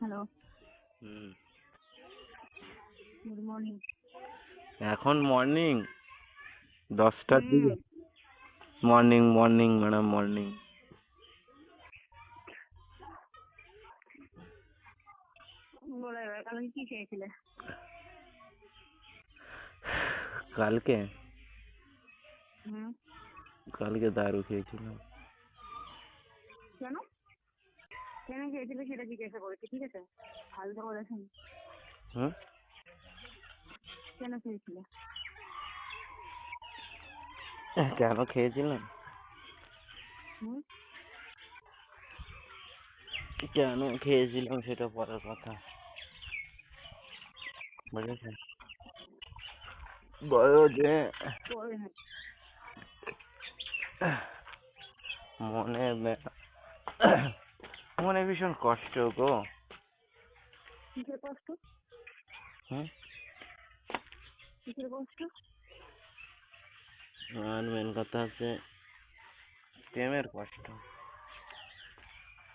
Hello, hmm. Good morning. এখন morning 10টার hmm, দিকে। Morning morning madam morning. বলো এবার কালকে কি খেয়েছিলে? কালকে হুম, কালকে দারু খেয়েছিলাম। কেন কেন খেয়েছিলে সেটা জিজ্ঞাসা করেছি, ঠিক আছে? ফালতু কথা শুনি। হুম। কেন খেয়েছিলে? কেন খেয়েছিলাম? হুম, কেন খেয়েছিলাম সেটা পরের কথা, বুঝেছেন? বলো যে পরে হ্যাঁ। মনে মনে ভীষণ কষ্ট গো। কিসের কষ্ট? হুম। কিসের কষ্ট? আর মেন কথা হচ্ছে প্রেমের কষ্ট।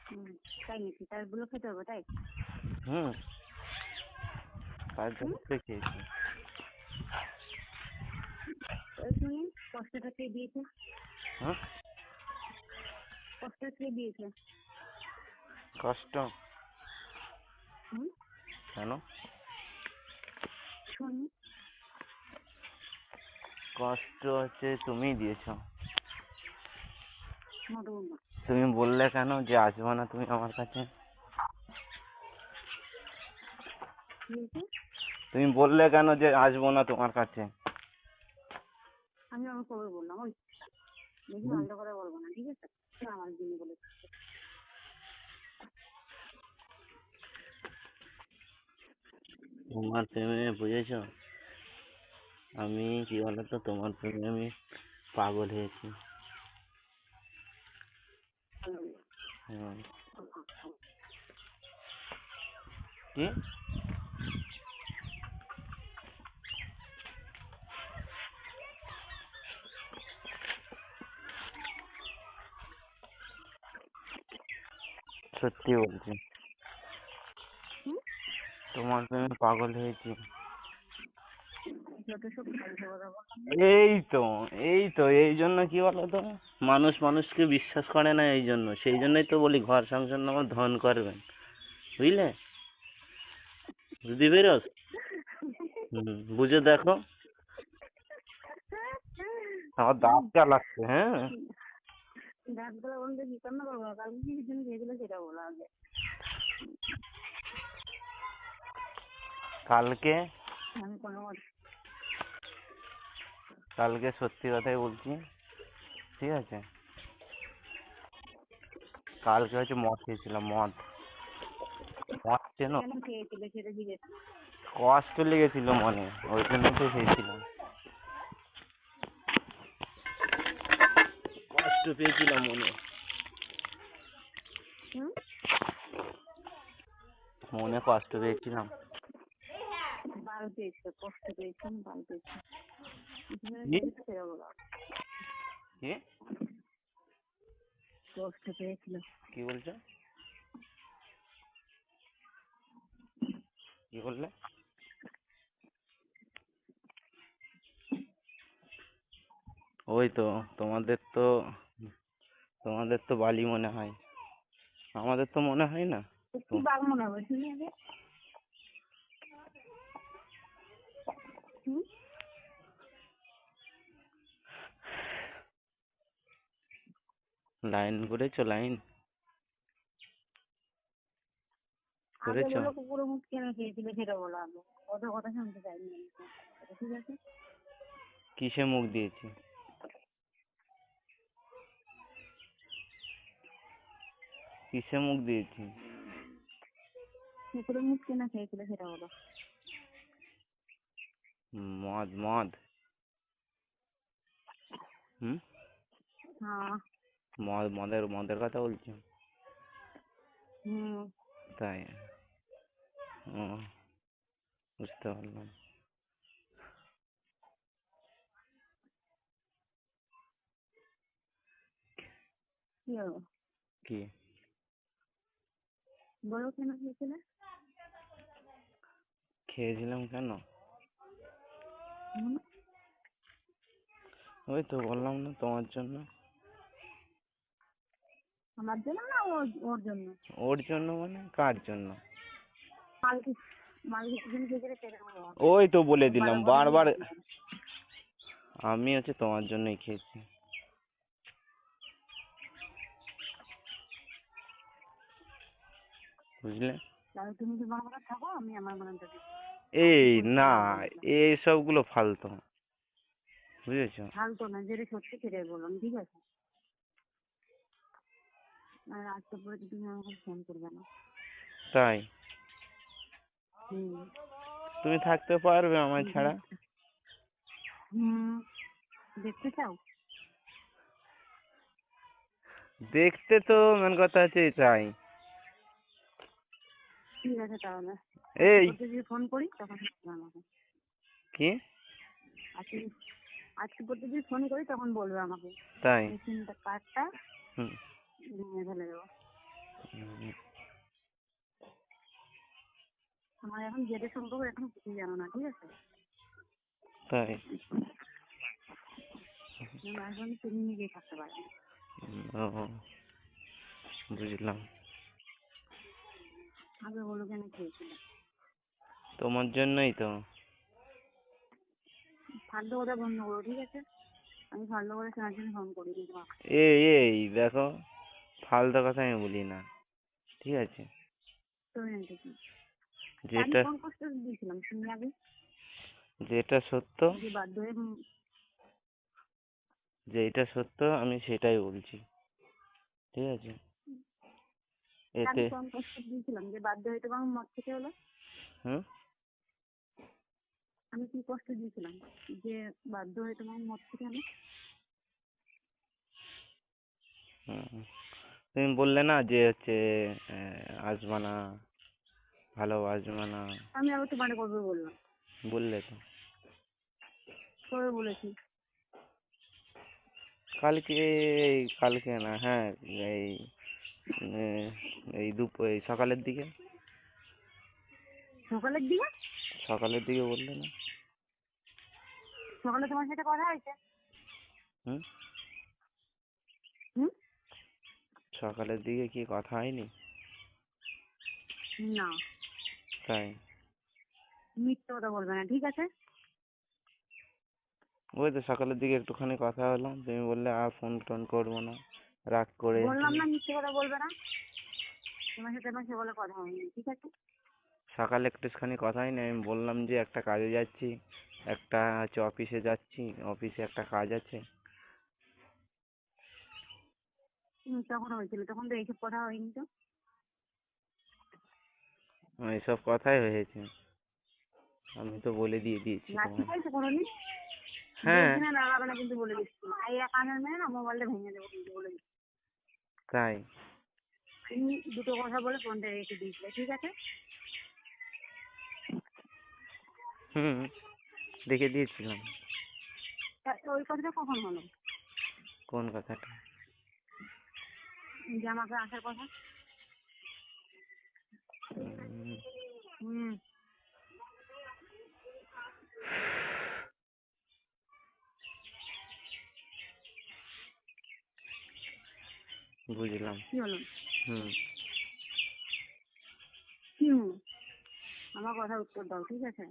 হুম, তাই নাকি? তার গুলো খেতে হবে তাই? হুম। তার হুম, জন্য খেয়েছি। তাই শুনি। কষ্টটা কে দিয়েছে? হুম। কষ্ট কে দিয়েছে? কষ্ট হুম, কেন? শুনি। কষ্ট হচ্ছে তুমি দিয়েছো। মোটেও না। তুমি বললে কেন যে আসবে না তুমি আমার কাছে? কি হয়েছে? তুমি বললে কেন যে আসবো না তোমার কাছে? আমি আমার খবর বললাম, ওই বেশি ভালো করে বলবো না, ঠিক আছে? আমার জন্য বলে। তোমার প্রেমে বুঝেছো, আমি কি বলতো তোমার প্রেমে আমি পাগল হয়েছি। হুম। কি? সত্যি বলছি, হুম, তোমার প্রেমে পাগল হয়েছি। যত সব ফালতু কথা বললাম। এই তো এই জন্য কি বলতো, মানুষ মানুষকে বিশ্বাস করে না, এই জন্য সেই জন্যই তো বলি ঘর সংসার নামা ধন করবেন, বুঝলে? বুঝতে পেরেছ? বুঝে দেখো। আমার দাঁত চালাচ্ছে, হ্যাঁ। দাঁতগুলো বন্ধ কি কান্না করবো? কালকে কি জন্য খেয়েছিল সেটা বলো আগে। কালকে আমি কোনো কালকে সত্যি কথাই বলছি, ঠিক আছে? কালকে হচ্ছে মদ খেয়েছিলাম, মদ। মদ চেনো? কেন খেয়েছিলে সেটা জিজ্ঞেস। কষ্ট লেগেছিল মনে, ওই জন্য তো খেয়েছিলাম। কষ্ট পেয়েছিলাম মনে, হুম, মনে কষ্ট পেয়েছিলাম। বাল পেয়েছে, কষ্ট পেয়েছেন, বাল পেয়েছে। কি? সেটা বলো। কি? কষ্ট পেয়েছিল। কি বলছো? কি বললে? ওই তো, তোমাদের তো তোমাদের তো বালি মনে হয়, আমাদের তো মনে হয় না তো। কি বাঘ মনে হবে শুনি আগে। হুম, লাইন করেছো? লাইন আগে করেছো? বলো কুকুরের মুখ কেন খেয়েছিলে সেটা বলো আগে। অত কথা শুনতে চাইনি আমি তোমার কাছ থেকে, ঠিক আছে? কিসে মুখ দিয়েছি? কিসে মুখ দিয়েছি? কুকুরের মুখ কেন খেয়েছিলে সেটা বলো। মদ মদ। হুম। হ্যাঁ। মদের কথা বলছি। হুম, তাই? ও, বুঝতে পারলাম। কি হলো? কি? বলো কেন খেয়েছিলে? খেয়েছিলাম কেন? হুম, ওই তো বললাম না তোমার জন্য। আমার জন্য না ওর জন্য? ওর জন্য মানে কার জন্য? কালকে মালকে চিকেন খেয়েছিলে সেটা বলো। ওই তো বলে দিলাম বারবার বলে বারবার। দিলাম। আমি হচ্ছে তোমার জন্যই খেয়েছি, বুঝলে? তাহলে তুমি কি বানাতে থাকো, আমি আমার বানাতে থাকি। এই পরিষ্কার না, ভাবে বলছিলাম। এই সবগুলো ফালতু, বুঝেছো? ফালতু না, যেটা সত্যি সেটাই বললাম, ঠিক আছে? আর আজকে পরে তো তুমি আমাকে ফোন করবে না। তাই? হুম। তুমি থাকতে পারবে আমার ছাড়া? হুম, দেখতে চাও? দেখতে তো মেন কথা হচ্ছে চাই। ঠিক আছে তাহলে। এই আজকে যদি ফোন করি তখন বলবে আমাকে। কি? আজকে আজকে পড়তে যদি ফোন করি তখন বলবে আমাকে। তাই? মেশিনটা কার্ডটা হুম। ভেঙে ফেলে দেবো। হুম, আমার এখন জেদের সম্পর্ক এখন কিছুই জানো না, ঠিক আছে? তাই? এখন তুমি নিজেই থাকতে পারবে। ও, বুঝলাম। আগে বলো কেন খেয়েছিল? তোমার জন্যই তো। ফালতু কথা বন্ধ করো, ঠিক আছে? আমি ফালতু করে শোনার জন্য ফোন করি কিন্তু এই দেখো, ফালতু কথা আমি বলি না, ঠিক আছে? তুমি জানতে কি আমি যেটা কোন কষ্ট দিয়েছিলাম শুনি আগে? যেটা সত্য, যে বাধ্য হয়ে যেটা সত্য আমি সেটাই বলছি, ঠিক আছে? আমি এতে কোন কষ্ট দিয়েছিলাম যে বাধ্য হয়ে তোমার মদ খেতে হলো? হুম আমি কি কষ্ট দিয়েছিলাম যে বাধ্য হয়ে তোমার মদ খেতে হলো? হুম। তুমি বললে না যে হচ্ছে আসবা না, ভালোবাসবা না, আমি আবার তোমার কবে বললাম? বললে তো। কবে বলেছি? কালকে, কালকে না, হ্যাঁ, এই এই সকালের দিকে, সকালের দিকে? সকালের দিকে বললে না? সকালে তোমার সাথে কথা হয়েছে? হুম হুম। সকালের দিকে কি কথা হয়নি? না, তাই? মিথ্যে কথা বলবে না, ঠিক আছে? ওই তো সকালের দিকে একটুখানি কথা হলো, তুমি বললে আর ফোন টোন করবো না, রাগ করে। বললাম না মিথ্যে কথা বলবে না। তোমার সাথে আমার সেগুলো কথা হয়নি, ঠিক আছে? সকালে একটুখানি কথা হয়নি, আমি বললাম যে একটা কাজে যাচ্ছি, একটা হচ্ছে অফিসে যাচ্ছি, অফিসে একটা কাজ আছে। তখন হয়েছিল, তখন তো এইসব কথা হয়নি তো। এসব কথাই হয়েছে, আমি তো বলে দিয়েছি লাঠি তোমায়। খাইছে কোনোদিন? হ্যাঁ। বলছি না লাগাবে না, কিন্তু বলে দিচ্ছি এই কানের মেয়ে না মোবাইলটা ভেঙে দেবো কিন্তু বলে দিচ্ছি। তাই? তুমি দুটো কথা বলে ফোনটা রেখে দিয়েছিলে, ঠিক আছে? হুম, দেখে দিয়েছিলাম। ওই কথাটা কখন হলো? কোন কথাটা? যে আমাকে আসার কথা। হুম, হুম। বুঝলাম। কি হলো? হুম। কি আমার কথার উত্তর দাও, ঠিক আছে?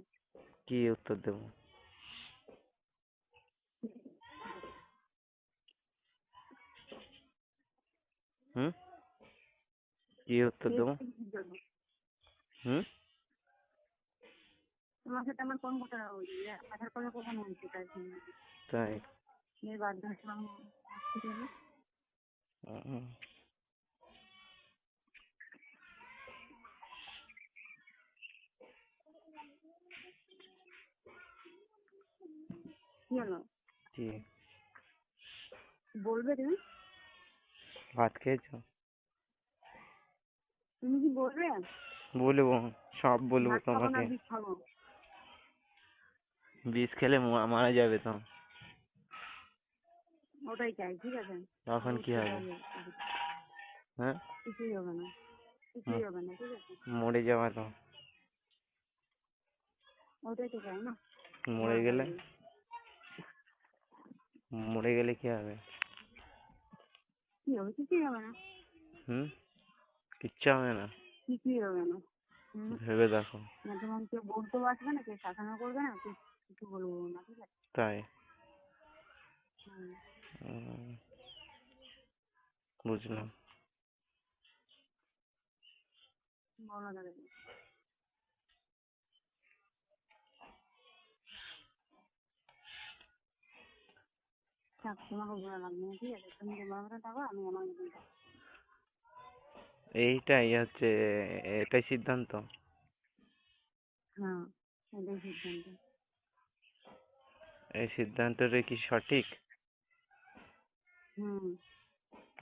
কি উত্তর দেবো? হুম, কি উত্তর দেবো? হুম। তোমার সাথে আমার কোন কথা হয়েছে? আসার কথা কখন হয়েছে তার জন্য? তাই? বাধ্য হয়েছিলাম আসতে গেলে। হুম, কি হলো? কি? বলবে তুমি? ভাত খেয়েছো? তুমি কি বলবে? বলবো, সব বলবো ভাত খাবো না তোমাকে। বিষ খাবো? বিষ খেলে মারা যাবে তো। ওটাই চাই, ঠিক আছে? আর তখন কি উত্তর হবে? দাও যে, হ্যাঁ। কিছুই হবে না, কিছুই হবে না, ঠিক আছে? মরে যাওয়া তো, ওটাই তো চাই না। মরে গেলে, মরে গেলে কি হবে? কি হবে? কিছুই হবে না, কিচ্ছু হবে না, কিছুই হবে না। হুম, ভেবে দেখো। না তোমার কেউ বলতেও আসবে না, কেউ শাসনও করবে না, কিছু বলবো না, ঠিক আছে? তাই? হুম, উম, বুঝলাম। বলো তাহলে। থাক, তোমাকে বলা লাগবে না, ঠিক আছে? তুমি তোমার মতো থাকো, আমি আমার মতো থাকবো। এইটাই হচ্ছে, এটাই সিদ্ধান্ত। হ্যাঁ, এটাই সিদ্ধান্ত। এই সিদ্ধান্তটা কি সঠিক? হুম,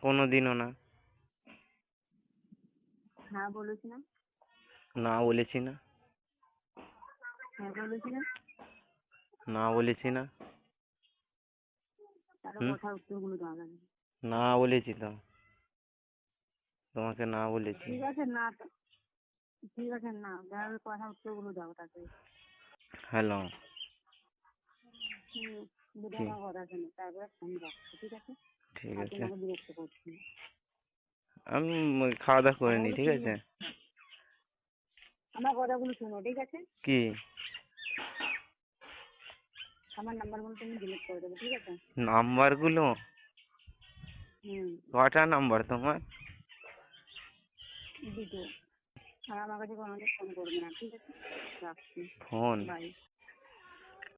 কোনোদিনও না। হ্যাঁ বলেছি না? না বলেছি না। হ্যাঁ বলেছি না? না বলেছি না। তাহলে হুম, কথার উত্তরগুলো দেওয়া লাগবে। না বলেছি তো, তোমাকে না বলেছি। ঠিক আছে না, ঠিক আছে না, তাহলে কথার উত্তরগুলো দাও তাকে। হ্যালো। যদি কি? আমার কথা শোনো তারপরে ফোন রাখছো, ঠিক আছে? ঠিক আর আছে, তোমাকে বিরক্ত করছি না। আমি খাওয়া দাওয়া করে নি, কথাগুলো ঠিক শুনো, আছে? আমার কথাগুলো শোনো, ঠিক আছে? কি? আমার নাম্বারগুলো তুমি ডিলিট করে দেবে, ঠিক আছে? নাম্বার গুলো? হুম, কটা নাম্বার তোমার? দুটো। আর আমার কাছে কোনোদিন ফোন করবে না, ঠিক আছে? রাখছি। ফোন? বাই।